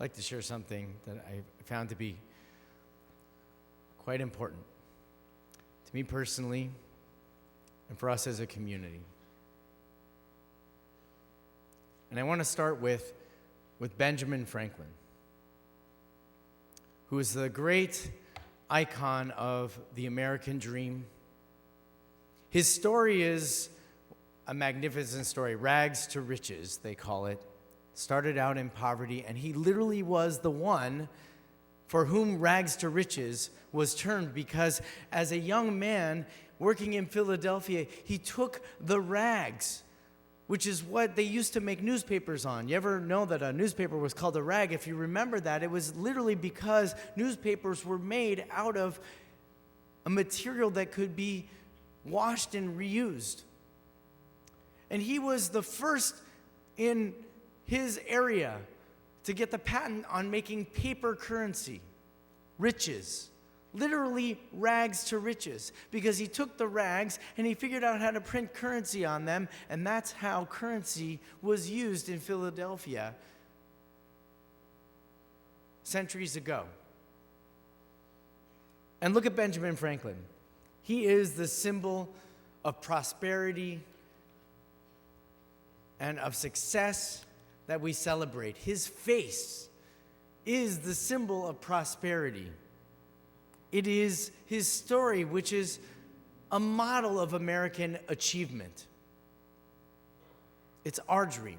like to share something that I found to be quite important to me personally and for us as a community. And I want to start with Benjamin Franklin, who is the great icon of the American dream. His story is a magnificent story, rags to riches, they call it. Started out in poverty, and he literally was the one for whom rags to riches was termed, because as a young man working in Philadelphia, he took the rags, which is what they used to make newspapers on. You ever know that a newspaper was called a rag? If you remember that, it was literally because newspapers were made out of a material that could be washed and reused. And he was the first in his area to get the patent on making paper currency, riches, literally rags to riches, because he took the rags and he figured out how to print currency on them, and that's how currency was used in Philadelphia centuries ago. And look at Benjamin Franklin. He is the symbol of prosperity and of success that we celebrate. His face is the symbol of prosperity. It is his story, which is a model of American achievement. It's our dream.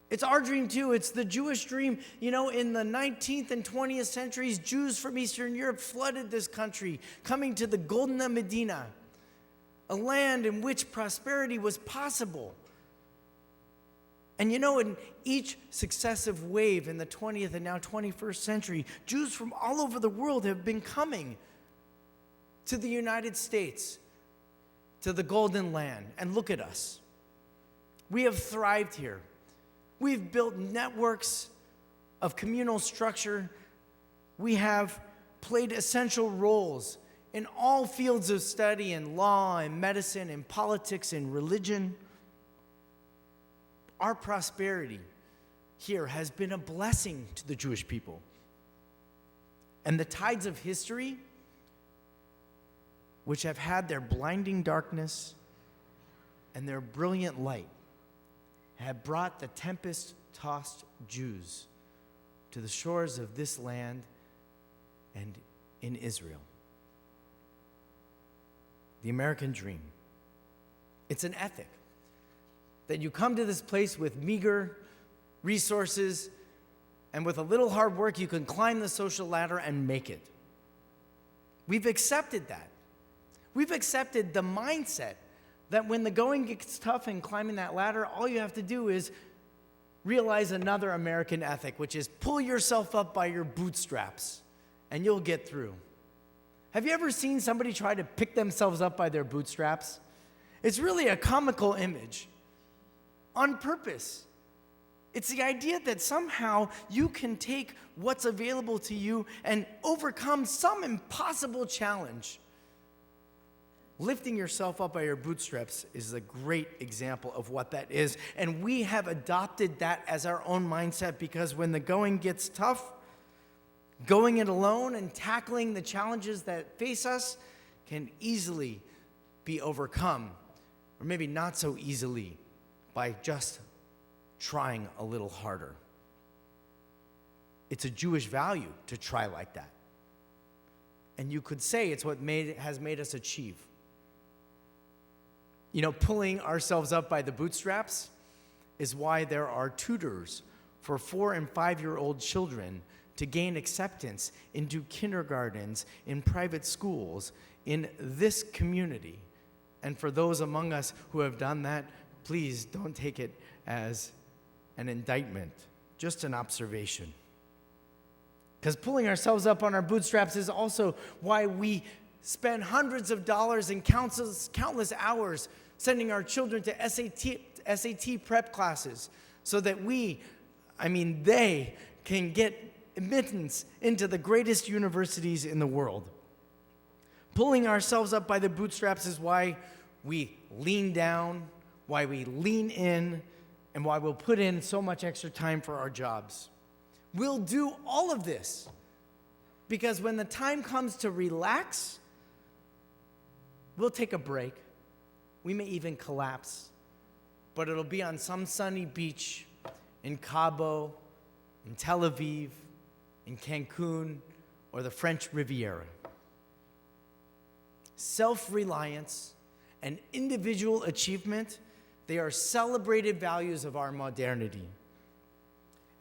It's our dream too. It's the Jewish dream. You know, in the 19th and 20th centuries, Jews from Eastern Europe flooded this country, coming to the Golden Medina, a land in which prosperity was possible. And you know, in each successive wave in the 20th and now 21st century, Jews from all over the world have been coming to the United States, to the Golden Land. And look at us. We have thrived here. We've built networks of communal structure. We have played essential roles in all fields of study, in law, in medicine, in politics, in religion. Our prosperity here has been a blessing to the Jewish people. And the tides of history, which have had their blinding darkness and their brilliant light, have brought the tempest-tossed Jews to the shores of this land and in Israel. The American dream. It's an ethic that you come to this place with meager resources, and with a little hard work, you can climb the social ladder and make it. We've accepted that. We've accepted the mindset that when the going gets tough in climbing that ladder, all you have to do is realize another American ethic, which is pull yourself up by your bootstraps, and you'll get through. Have you ever seen somebody try to pick themselves up by their bootstraps? It's really a comical image. On purpose. It's the idea that somehow you can take what's available to you and overcome some impossible challenge. Lifting yourself up by your bootstraps is a great example of what that is. And we have adopted that as our own mindset, because when the going gets tough, going it alone and tackling the challenges that face us can easily be overcome, or maybe not so easily, by just trying a little harder. It's a Jewish value to try like that. And you could say it's what has made us achieve. You know, pulling ourselves up by the bootstraps is why there are tutors for 4- and 5-year-old children to gain acceptance into kindergartens, in private schools, in this community. And for those among us who have done that, please don't take it as an indictment, just an observation. Because pulling ourselves up on our bootstraps is also why we spend hundreds of dollars and countless hours sending our children to SAT prep classes so that they can get admittance into the greatest universities in the world. Pulling ourselves up by the bootstraps is why we lean down, why we lean in, and why we'll put in so much extra time for our jobs. We'll do all of this because when the time comes to relax, we'll take a break. We may even collapse, but it'll be on some sunny beach in Cabo, in Tel Aviv, in Cancun, or the French Riviera. Self-reliance and individual achievement, they are celebrated values of our modernity.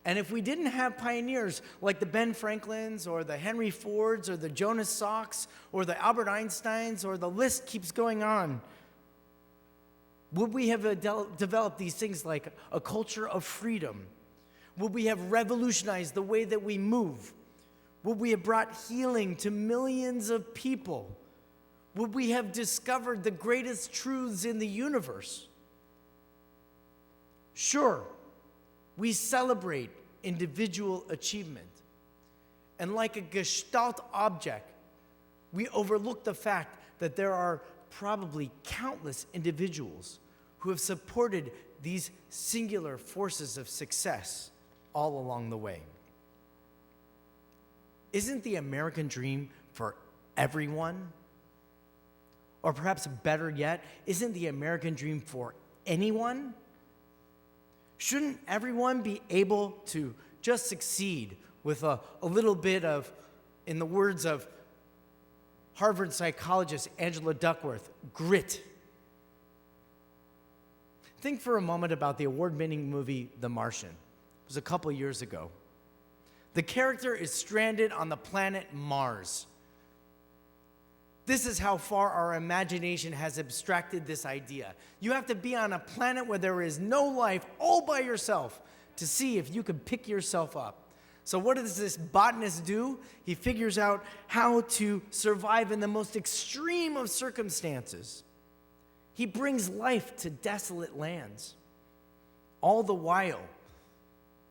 And if we didn't have pioneers like the Ben Franklins or the Henry Fords or the Jonas Salks or the Albert Einsteins, or the list keeps going on, would we have developed these things like a culture of freedom? Would we have revolutionized the way that we move? Would we have brought healing to millions of people? Would we have discovered the greatest truths in the universe? Sure, we celebrate individual achievement. And like a gestalt object, we overlook the fact that there are probably countless individuals who have supported these singular forces of success all along the way. Isn't the American dream for everyone? Or perhaps better yet, isn't the American dream for anyone? Shouldn't everyone be able to just succeed with a little bit of, in the words of Harvard psychologist Angela Duckworth, grit? Think for a moment about the award-winning movie The Martian. It was a couple years ago. The character is stranded on the planet Mars. This is how far our imagination has abstracted this idea. You have to be on a planet where there is no life all by yourself to see if you can pick yourself up. So what does this botanist do? He figures out how to survive in the most extreme of circumstances. He brings life to desolate lands. All the while,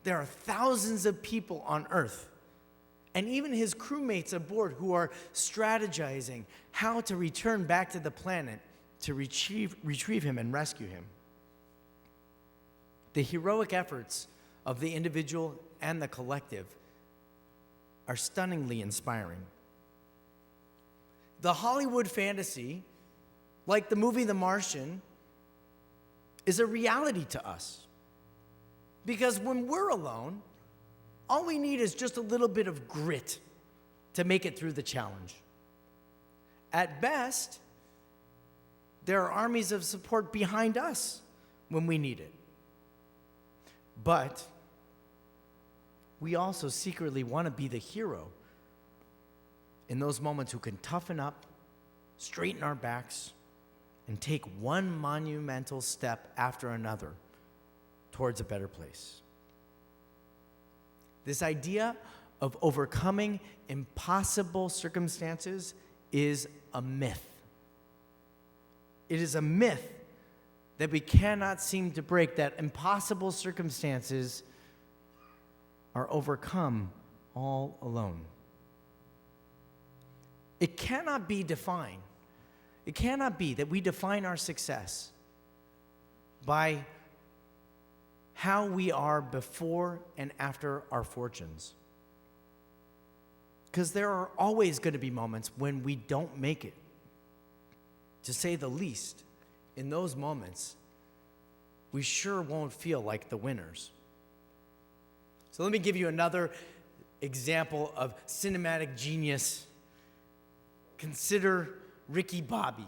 there are thousands of people on Earth, and even his crewmates aboard, who are strategizing how to return back to the planet to retrieve him and rescue him. The heroic efforts of the individual and the collective are stunningly inspiring. The Hollywood fantasy, like the movie The Martian, is a reality to us. Because when we're alone, all we need is just a little bit of grit to make it through the challenge. At best, there are armies of support behind us when we need it. But we also secretly want to be the hero in those moments who can toughen up, straighten our backs, and take one monumental step after another towards a better place. This idea of overcoming impossible circumstances is a myth. It is a myth that we cannot seem to break, that impossible circumstances are overcome all alone. It cannot be defined. It cannot be that we define our success by how we are before and after our fortunes. Because there are always going to be moments when we don't make it. To say the least, in those moments, we sure won't feel like the winners. So let me give you another example of cinematic genius. Consider Ricky Bobby,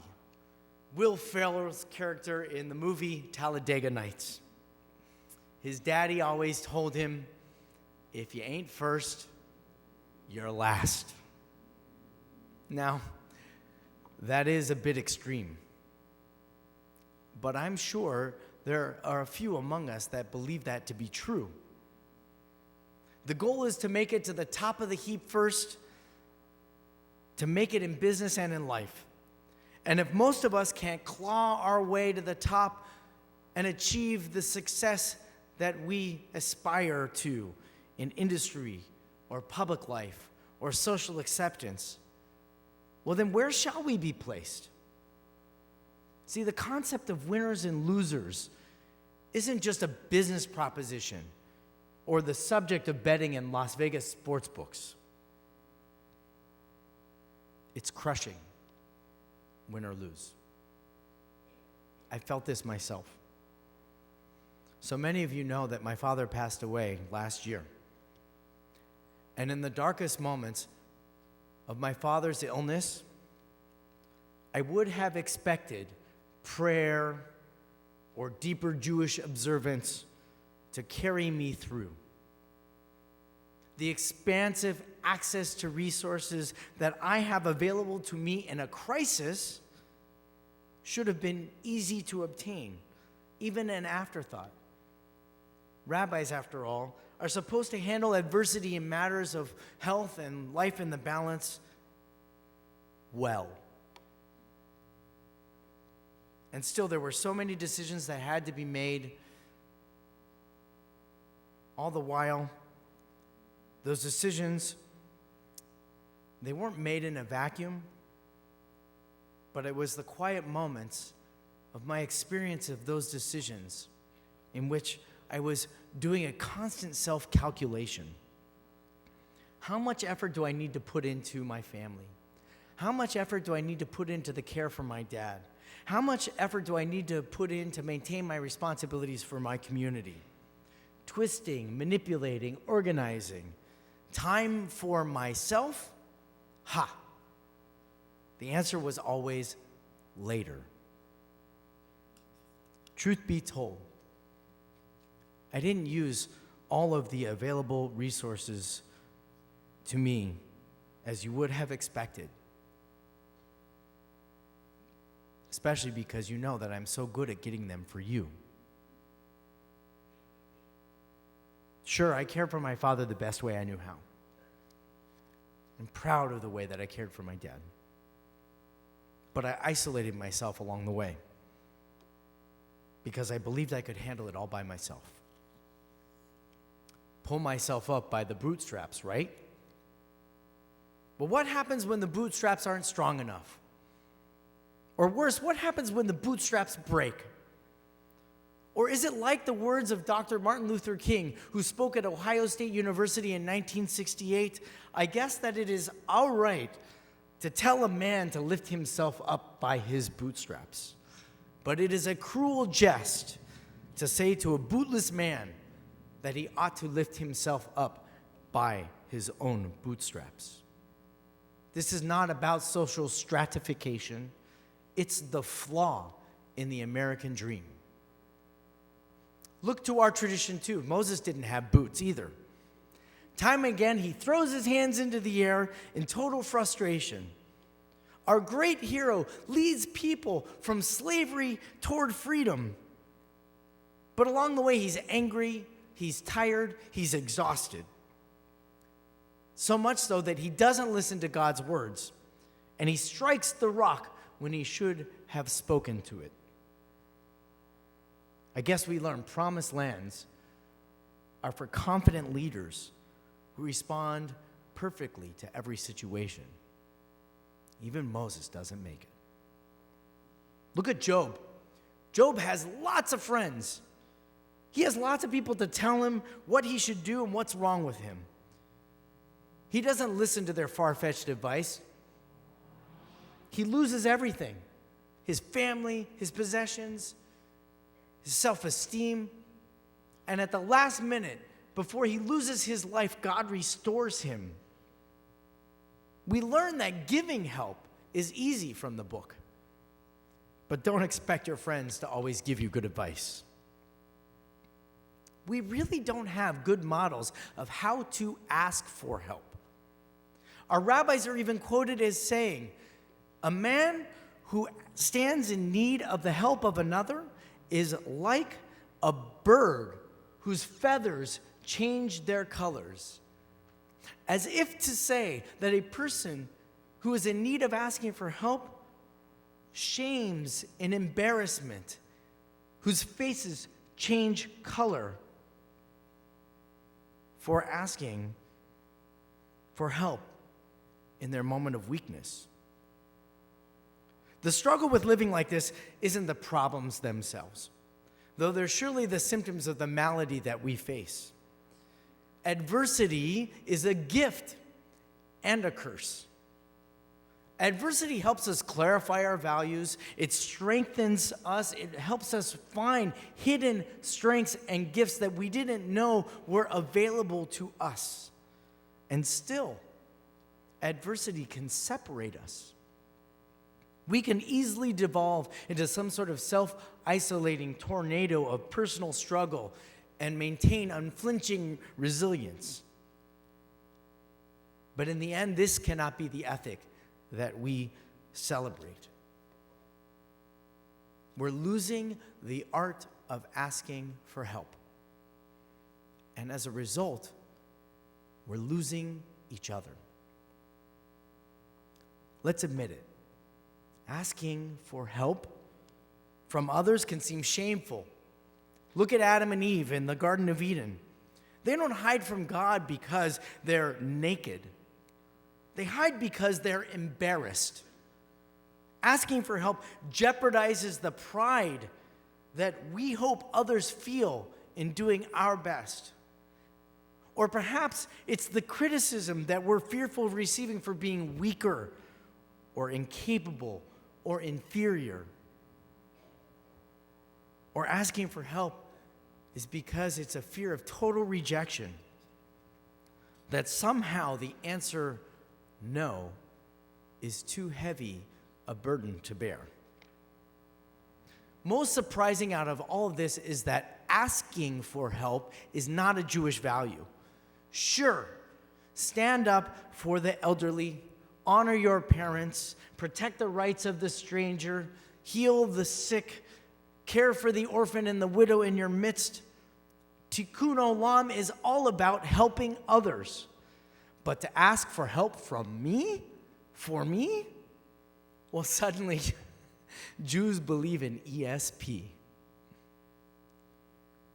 Will Ferrell's character in the movie Talladega Nights. His daddy always told him, if you ain't first, you're last. Now, that is a bit extreme. But I'm sure there are a few among us that believe that to be true. The goal is to make it to the top of the heap first, to make it in business and in life. And if most of us can't claw our way to the top and achieve the success that we aspire to in industry or public life or social acceptance, well, then where shall we be placed? See, the concept of winners and losers isn't just a business proposition or the subject of betting in Las Vegas sports books. It's crushing, win or lose. I felt this myself. So many of you know that my father passed away last year. And in the darkest moments of my father's illness, I would have expected prayer or deeper Jewish observance to carry me through. The expansive access to resources that I have available to me in a crisis should have been easy to obtain, even an afterthought. Rabbis, after all, are supposed to handle adversity in matters of health and life in the balance well. And still, there were so many decisions that had to be made. All the while, those decisions, they weren't made in a vacuum, but it was the quiet moments of my experience of those decisions in which I was doing a constant self-calculation. How much effort do I need to put into my family? How much effort do I need to put into the care for my dad? How much effort do I need to put in to maintain my responsibilities for my community? Twisting, manipulating, organizing. Time for myself? Ha! The answer was always later. Truth be told, I didn't use all of the available resources to me as you would have expected. Especially because you know that I'm so good at getting them for you. Sure, I cared for my father the best way I knew how. I'm proud of the way that I cared for my dad. But I isolated myself along the way because I believed I could handle it all by myself. Pull myself up by the bootstraps, right? But what happens when the bootstraps aren't strong enough? Or worse, what happens when the bootstraps break? Or is it like the words of Dr. Martin Luther King, who spoke at Ohio State University in 1968? I guess that it is all right to tell a man to lift himself up by his bootstraps. But it is a cruel jest to say to a bootless man that he ought to lift himself up by his own bootstraps. This is not about social stratification. It's the flaw in the American dream. Look to our tradition too. Moses didn't have boots either. Time again, he throws his hands into the air in total frustration. Our great hero leads people from slavery toward freedom. But along the way, he's angry, he's tired, he's exhausted. So much so that he doesn't listen to God's words, and he strikes the rock when he should have spoken to it. I guess we learn promised lands are for confident leaders who respond perfectly to every situation. Even Moses doesn't make it. Look at Job. Job has lots of friends. He has lots of people to tell him what he should do and what's wrong with him. He doesn't listen to their far-fetched advice. He loses everything: his family, his possessions, his self-esteem. And at the last minute, before he loses his life, God restores him. We learn that giving help is easy from the book. But don't expect your friends to always give you good advice. We really don't have good models of how to ask for help. Our rabbis are even quoted as saying, "A man who stands in need of the help of another is like a bird whose feathers change their colors." As if to say that a person who is in need of asking for help shames in embarrassment, whose faces change color for asking for help in their moment of weakness. The struggle with living like this isn't the problems themselves, though they're surely the symptoms of the malady that we face. adversity is a gift and a curse. Adversity helps us clarify our values. It strengthens us. It helps us find hidden strengths and gifts that we didn't know were available to us. And still, adversity can separate us. We can easily devolve into some sort of self-isolating tornado of personal struggle and maintain unflinching resilience. But in the end, this cannot be the ethic that we celebrate. We're losing the art of asking for help. And as a result, we're losing each other. Let's admit it. Asking for help from others can seem shameful. Look at Adam and Eve in the Garden of Eden. They don't hide from God because they're naked. They hide because they're embarrassed. Asking for help jeopardizes the pride that we hope others feel in doing our best. Or perhaps it's the criticism that we're fearful of receiving for being weaker or incapable or inferior. Or asking for help is because it's a fear of total rejection, that somehow the answer no is too heavy a burden to bear. Most surprising out of all of this is that asking for help is not a Jewish value. Sure, stand up for the elderly, honor your parents, protect the rights of the stranger, heal the sick, care for the orphan and the widow in your midst. Tikkun Olam is all about helping others. But to ask for help from me, for me, well, suddenly Jews believe in ESP.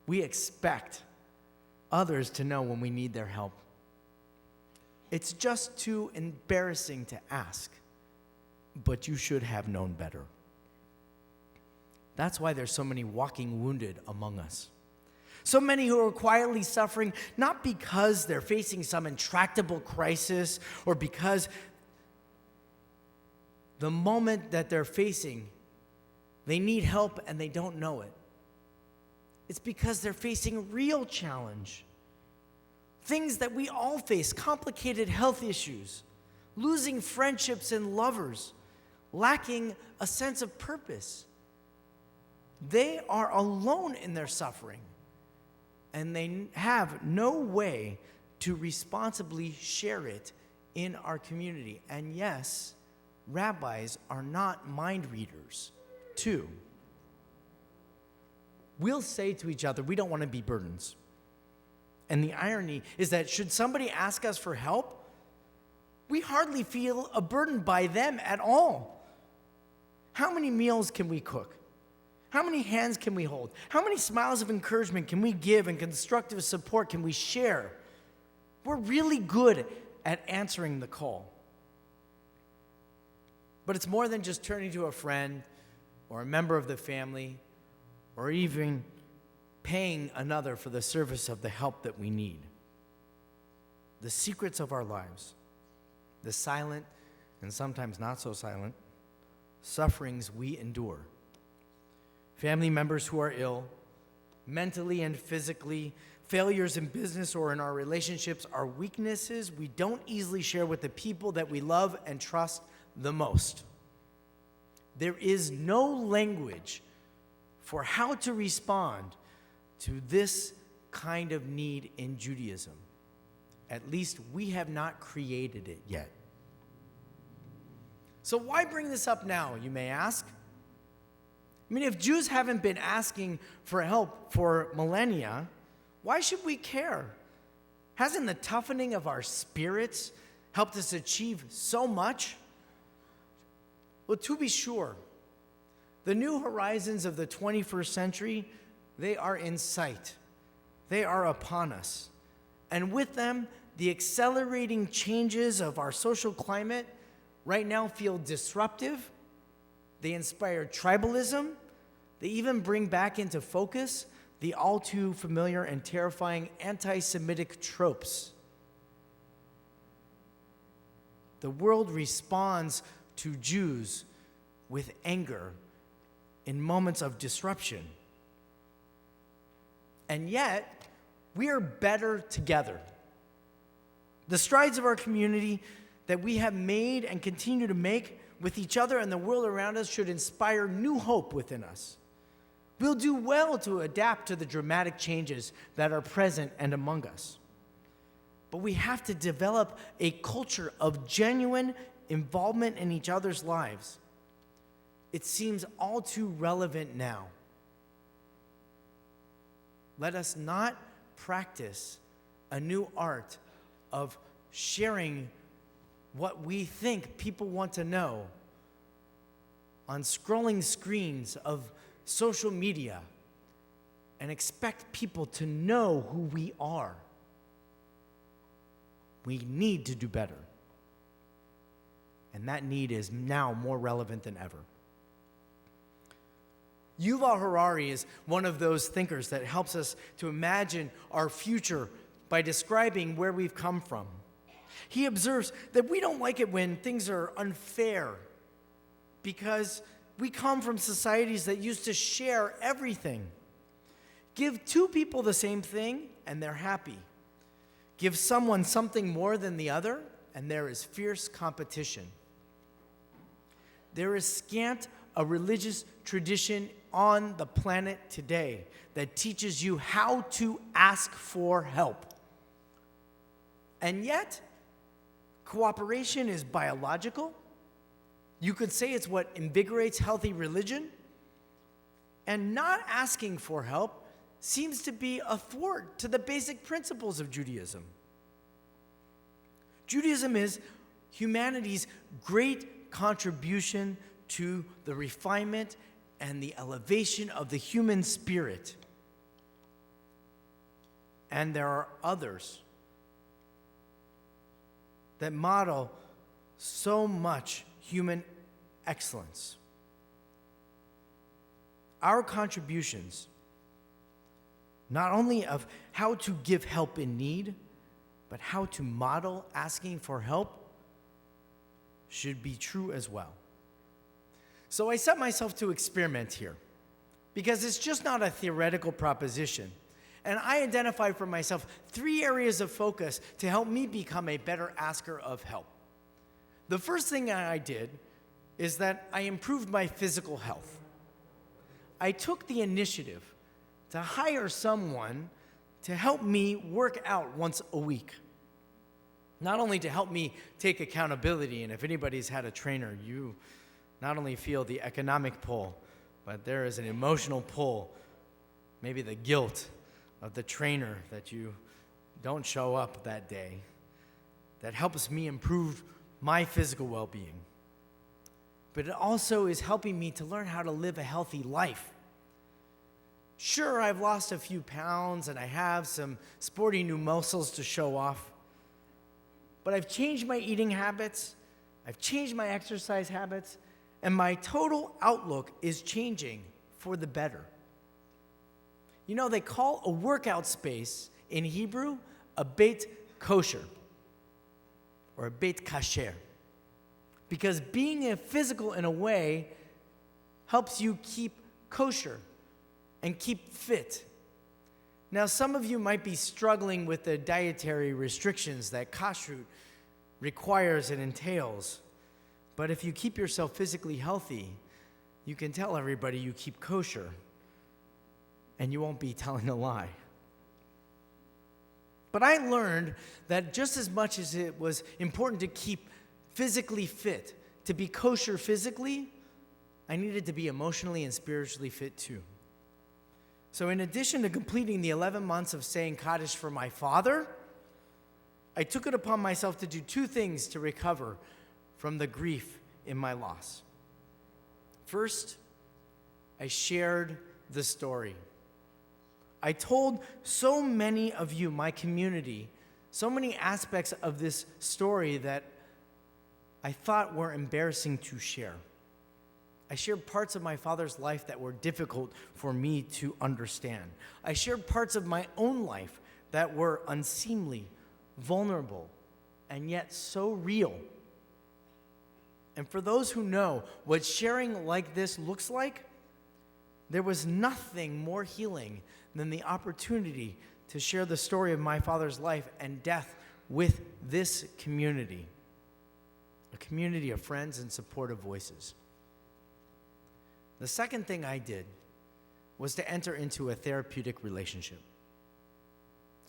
We expect others to know when we need their help. It's just too embarrassing to ask, but you should have known better. That's why there's so many walking wounded among us. So many who are quietly suffering, not because they're facing some intractable crisis or because the moment that they're facing, they need help and they don't know it. It's because they're facing real challenge. Things that we all face, complicated health issues, losing friendships and lovers, lacking a sense of purpose. They are alone in their suffering, and they have no way to responsibly share it in our community. And yes, rabbis are not mind readers, too. We'll say to each other, we don't want to be burdens. And the irony is that should somebody ask us for help, we hardly feel a burden by them at all. How many meals can we cook? How many hands can we hold? How many smiles of encouragement can we give and constructive support can we share? We're really good at answering the call. But it's more than just turning to a friend or a member of the family or even paying another for the service of the help that we need. The secrets of our lives, the silent and sometimes not so silent sufferings we endure. Family members who are ill, mentally and physically, failures in business or in our relationships are weaknesses we don't easily share with the people that we love and trust the most. There is no language for how to respond to this kind of need in Judaism. At least we have not created it yet. So why bring this up now, you may ask? I mean, if Jews haven't been asking for help for millennia, why should we care? Hasn't the toughening of our spirits helped us achieve so much? Well, to be sure, the new horizons of the 21st century, they are in sight. They are upon us. And with them, the accelerating changes of our social climate right now feel disruptive. They inspire tribalism. They even bring back into focus the all too familiar and terrifying anti-Semitic tropes. The world responds to Jews with anger in moments of disruption. And yet, we are better together. The strides of our community that we have made and continue to make with each other and the world around us should inspire new hope within us. We'll do well to adapt to the dramatic changes that are present and among us. But we have to develop a culture of genuine involvement in each other's lives. It seems all too relevant now. Let us not practice a new art of sharing what we think people want to know on scrolling screens of social media and expect people to know who we are. We need to do better. And that need is now more relevant than ever. Yuval Harari is one of those thinkers that helps us to imagine our future by describing where we've come from. He observes that we don't like it when things are unfair because we come from societies that used to share everything. Give two people the same thing and they're happy. Give someone something more than the other and there is fierce competition. There is scant a religious tradition on the planet today that teaches you how to ask for help. And yet, cooperation is biological. You could say it's what invigorates healthy religion. And not asking for help seems to be a thwart to the basic principles of Judaism. Judaism is humanity's great contribution to the refinement and the elevation of the human spirit. And there are others that model so much human excellence. Our contributions, not only of how to give help in need, but how to model asking for help, should be true as well. So I set myself to experiment here because it's just not a theoretical proposition. And I identified for myself 3 areas of focus to help me become a better asker of help. The first thing I did is that I improved my physical health. I took the initiative to hire someone to help me work out once a week. Not only to help me take accountability, and if anybody's had a trainer, you not only feel the economic pull, but there is an emotional pull, maybe the guilt of the trainer that you don't show up that day, that helps me improve my physical well-being. But it also is helping me to learn how to live a healthy life. Sure, I've lost a few pounds and I have some sporty new muscles to show off, but I've changed my eating habits, I've changed my exercise habits, and my total outlook is changing for the better. You know, they call a workout space in Hebrew a beit kosher, or a beit kasher, because being physical in a way helps you keep kosher and keep fit. Now, some of you might be struggling with the dietary restrictions that kashrut requires and entails. But if you keep yourself physically healthy, you can tell everybody you keep kosher, and you won't be telling a lie. But I learned that just as much as it was important to keep physically fit, to be kosher physically, I needed to be emotionally and spiritually fit too. So in addition to completing the 11 months of saying Kaddish for my father, I took it upon myself to do 2 things to recover from the grief in my loss. First, I shared the story. I told so many of you, my community, so many aspects of this story that I thought were embarrassing to share. I shared parts of my father's life that were difficult for me to understand. I shared parts of my own life that were unseemly, vulnerable, and yet so real. And for those who know what sharing like this looks like, there was nothing more healing than the opportunity to share the story of my father's life and death with this community, a community of friends and supportive voices. The second thing I did was to enter into a therapeutic relationship.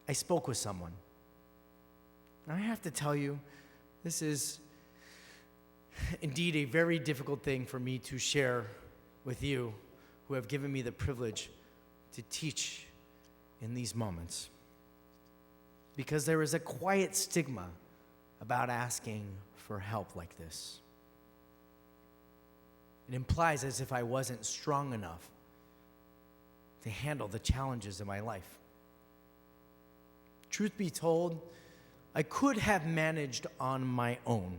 I spoke with someone. And I have to tell you, this is indeed a very difficult thing for me to share with you who have given me the privilege to teach in these moments. Because there is a quiet stigma about asking for help like this. It implies as if I wasn't strong enough to handle the challenges of my life. Truth be told, I could have managed on my own,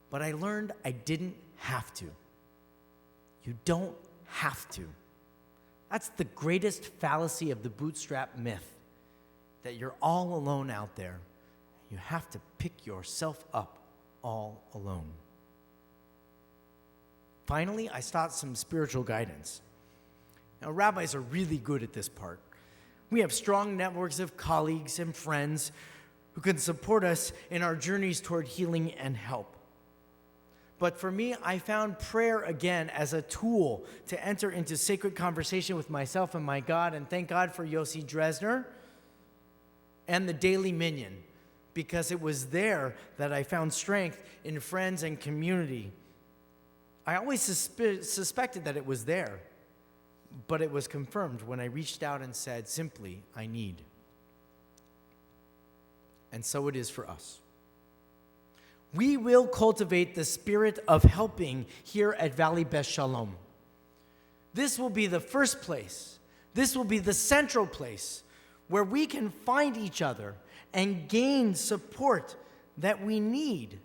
but I learned I didn't have to. You don't have to. That's the greatest fallacy of the bootstrap myth, that you're all alone out there. You have to pick yourself up all alone. Finally, I sought some spiritual guidance. Now, rabbis are really good at this part. We have strong networks of colleagues and friends who can support us in our journeys toward healing and help. But for me, I found prayer again as a tool to enter into sacred conversation with myself and my God, and thank God for Yossi Dresner and the Daily Minyan, because it was there that I found strength in friends and community. I always suspected that it was there, but it was confirmed when I reached out and said simply, I need. And so it is for us. We will cultivate the spirit of helping here at Valley Beth Shalom. This will be the first place. This will be the central place where we can find each other and gain support that we need,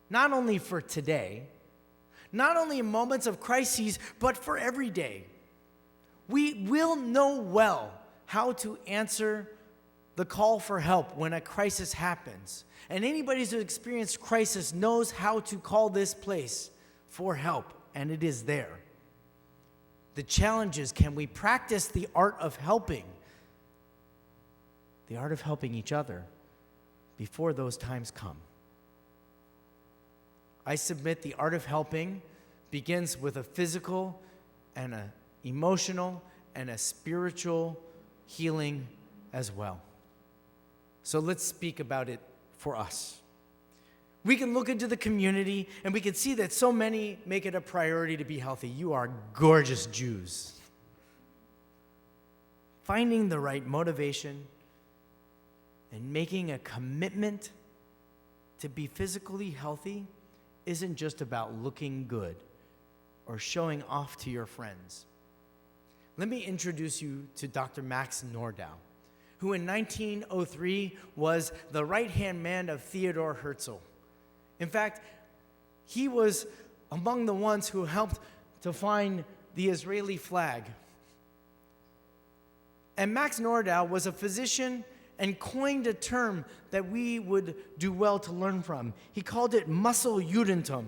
not only for today, not only in moments of crises, but for every day. We will know well how to answer the call for help when a crisis happens. And anybody who's experienced crisis knows how to call this place for help, and it is there. The challenge is, can we practice the art of helping each other before those times come? I submit the art of helping begins with a physical and an emotional and a spiritual healing as well. So let's speak about it for us. We can look into the community and we can see that so many make it a priority to be healthy. You are gorgeous Jews. Finding the right motivation and making a commitment to be physically healthy isn't just about looking good or showing off to your friends. Let me introduce you to Dr. Max Nordau, who in 1903 was the right-hand man of Theodor Herzl. In fact, he was among the ones who helped to find the Israeli flag. And Max Nordau was a physician and coined a term that we would do well to learn from. He called it muscle Judentum,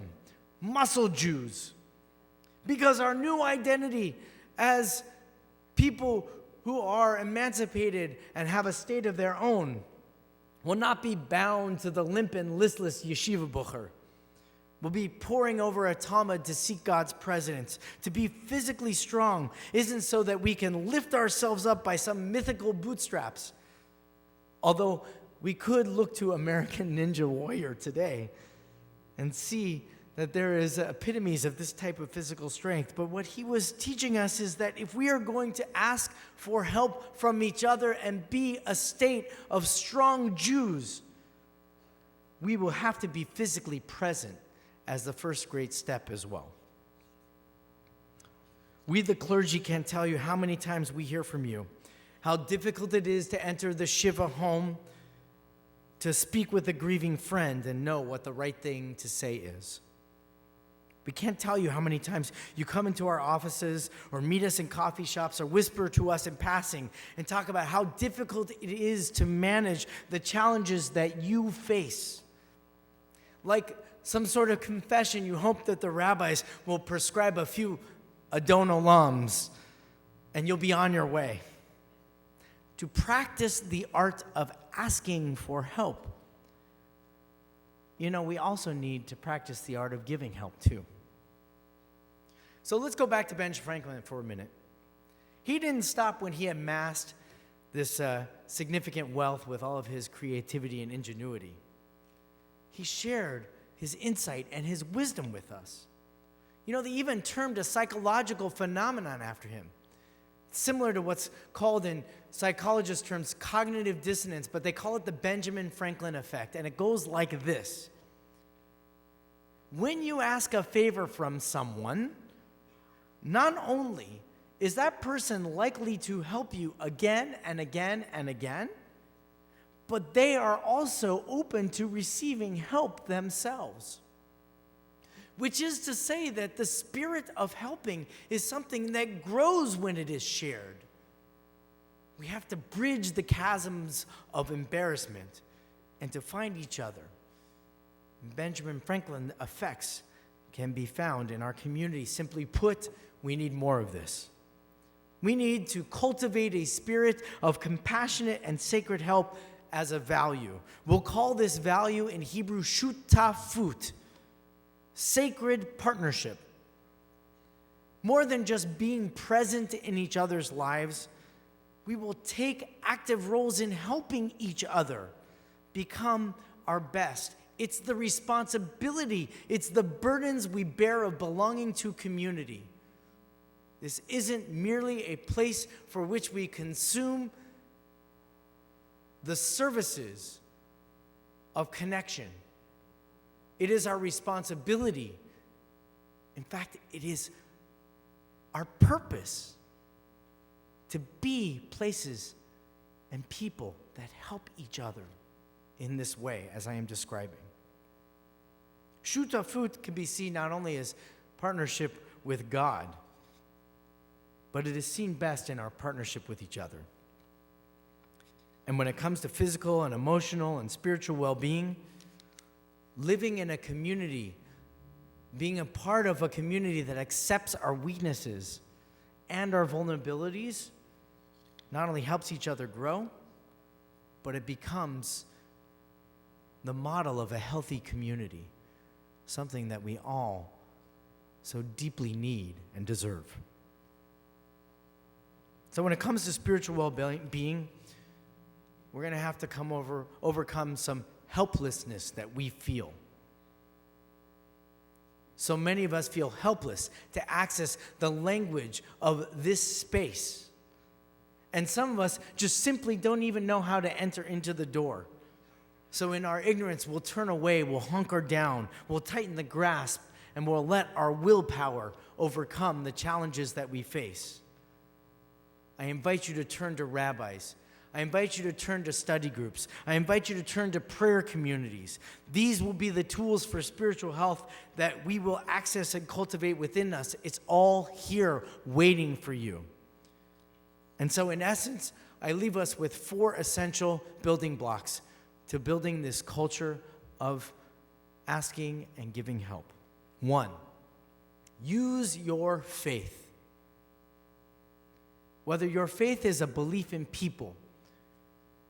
muscle Jews, because our new identity as people who are emancipated and have a state of their own will not be bound to the limp and listless yeshiva bucher. We'll be poring over a Talmud to seek God's presence. To be physically strong isn't so that we can lift ourselves up by some mythical bootstraps. Although we could look to American Ninja Warrior today and see that there is epitomes of this type of physical strength. But what he was teaching us is that if we are going to ask for help from each other and be a state of strong Jews, we will have to be physically present as the first great step as well. We, the clergy, can't tell you how many times we hear from you how difficult it is to enter the Shiva home, to speak with a grieving friend and know what the right thing to say is. We can't tell you how many times you come into our offices or meet us in coffee shops or whisper to us in passing and talk about how difficult it is to manage the challenges that you face. Like some sort of confession, you hope that the rabbis will prescribe a few Adon Olams and you'll be on your way. To practice the art of asking for help, we also need to practice the art of giving help too. So let's go back to Benjamin Franklin for a minute. He didn't stop when he amassed this significant wealth with all of his creativity and ingenuity. He shared his insight and his wisdom with us. They even termed a psychological phenomenon after him. It's similar to what's called in psychologist terms cognitive dissonance, but they call it the Benjamin Franklin effect, and it goes like this. When you ask a favor from someone, not only is that person likely to help you again and again and again, but they are also open to receiving help themselves. Which is to say that the spirit of helping is something that grows when it is shared. We have to bridge the chasms of embarrassment and to find each other. Benjamin Franklin effects can be found in our community. Simply put, we need more of this. We need to cultivate a spirit of compassionate and sacred help as a value. We'll call this value in Hebrew shutafut, sacred partnership. More than just being present in each other's lives, we will take active roles in helping each other become our best. It's the responsibility, it's the burdens we bear of belonging to community. This isn't merely a place for which we consume the services of connection. It is our responsibility. In fact, it is our purpose to be places and people that help each other in this way, as I am describing. Shutafut can be seen not only as partnership with God, but it is seen best in our partnership with each other. And when it comes to physical and emotional and spiritual well-being, living in a community, being a part of a community that accepts our weaknesses and our vulnerabilities, not only helps each other grow, but it becomes the model of a healthy community, something that we all so deeply need and deserve. So when it comes to spiritual well-being, we're going to have to overcome some helplessness that we feel. So many of us feel helpless to access the language of this space. And some of us just simply don't even know how to enter into the door. So in our ignorance, we'll turn away, we'll hunker down, we'll tighten the grasp, and we'll let our willpower overcome the challenges that we face. I invite you to turn to rabbis. I invite you to turn to study groups. I invite you to turn to prayer communities. These will be the tools for spiritual health that we will access and cultivate within us. It's all here waiting for you. And so in essence, I leave us with 4 essential building blocks to building this culture of asking and giving help. 1, use your faith. Whether your faith is a belief in people,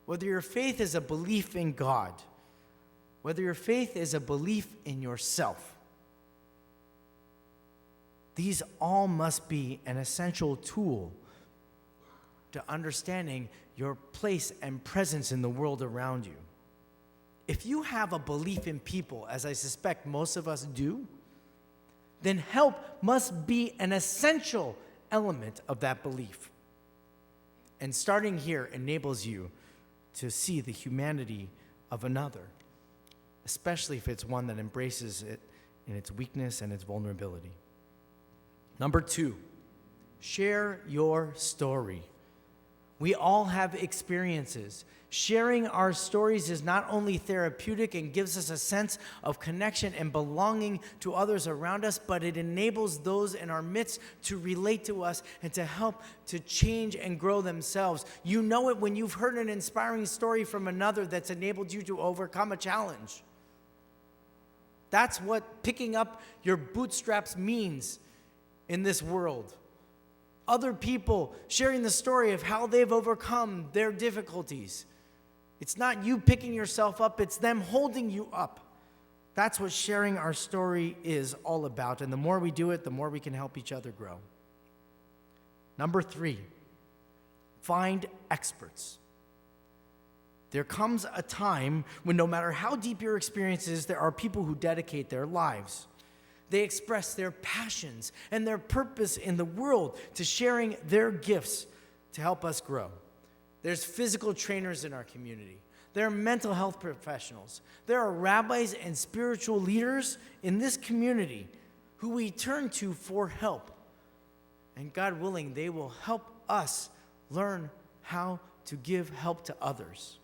whether your faith is a belief in God, whether your faith is a belief in yourself, these all must be an essential tool to understanding your place and presence in the world around you. If you have a belief in people, as I suspect most of us do, then help must be an essential element of that belief. And starting here enables you to see the humanity of another, especially if it's one that embraces it in its weakness and its vulnerability. Number 2, share your story. We all have experiences. Sharing our stories is not only therapeutic and gives us a sense of connection and belonging to others around us, but it enables those in our midst to relate to us and to help to change and grow themselves. You know it when you've heard an inspiring story from another that's enabled you to overcome a challenge. That's what picking up your bootstraps means in this world. Other people sharing the story of how they've overcome their difficulties. It's not you picking yourself up, it's them holding you up. That's what sharing our story is all about. And the more we do it, the more we can help each other grow. Number 3, find experts. There comes a time when no matter how deep your experience is, there are people who dedicate their lives. They express their passions and their purpose in the world to sharing their gifts to help us grow. There's physical trainers in our community. There are mental health professionals. There are rabbis and spiritual leaders in this community who we turn to for help. And God willing, they will help us learn how to give help to others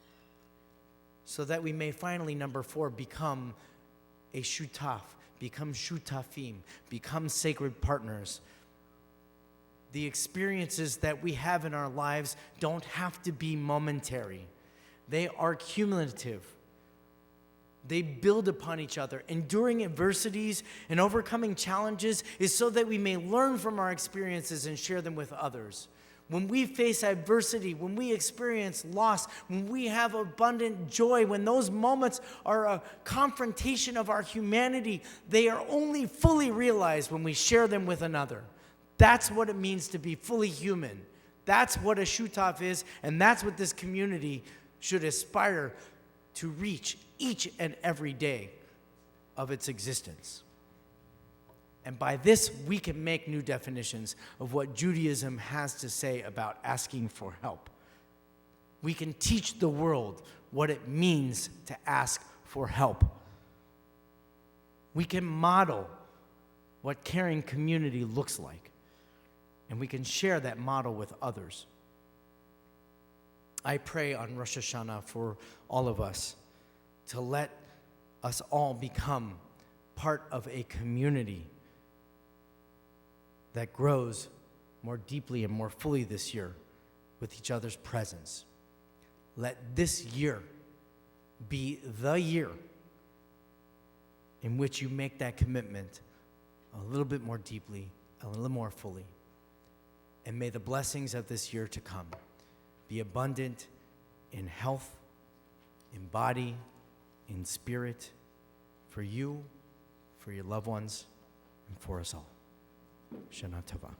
so that we may finally, number 4, become a shutaf, become shutafim, become sacred partners. The experiences that we have in our lives don't have to be momentary. They are cumulative. They build upon each other. Enduring adversities and overcoming challenges is so that we may learn from our experiences and share them with others. When we face adversity, when we experience loss, when we have abundant joy, when those moments are a confrontation of our humanity, they are only fully realized when we share them with another. That's what it means to be fully human. That's what a shutaf is, and that's what this community should aspire to reach each and every day of its existence. And by this, we can make new definitions of what Judaism has to say about asking for help. We can teach the world what it means to ask for help. We can model what caring community looks like, and we can share that model with others. I pray on Rosh Hashanah for all of us to let us all become part of a community that grows more deeply and more fully this year with each other's presence. Let this year be the year in which you make that commitment a little bit more deeply, a little more fully. And may the blessings of this year to come be abundant in health, in body, in spirit, for you, for your loved ones, and for us all. Shana Tova.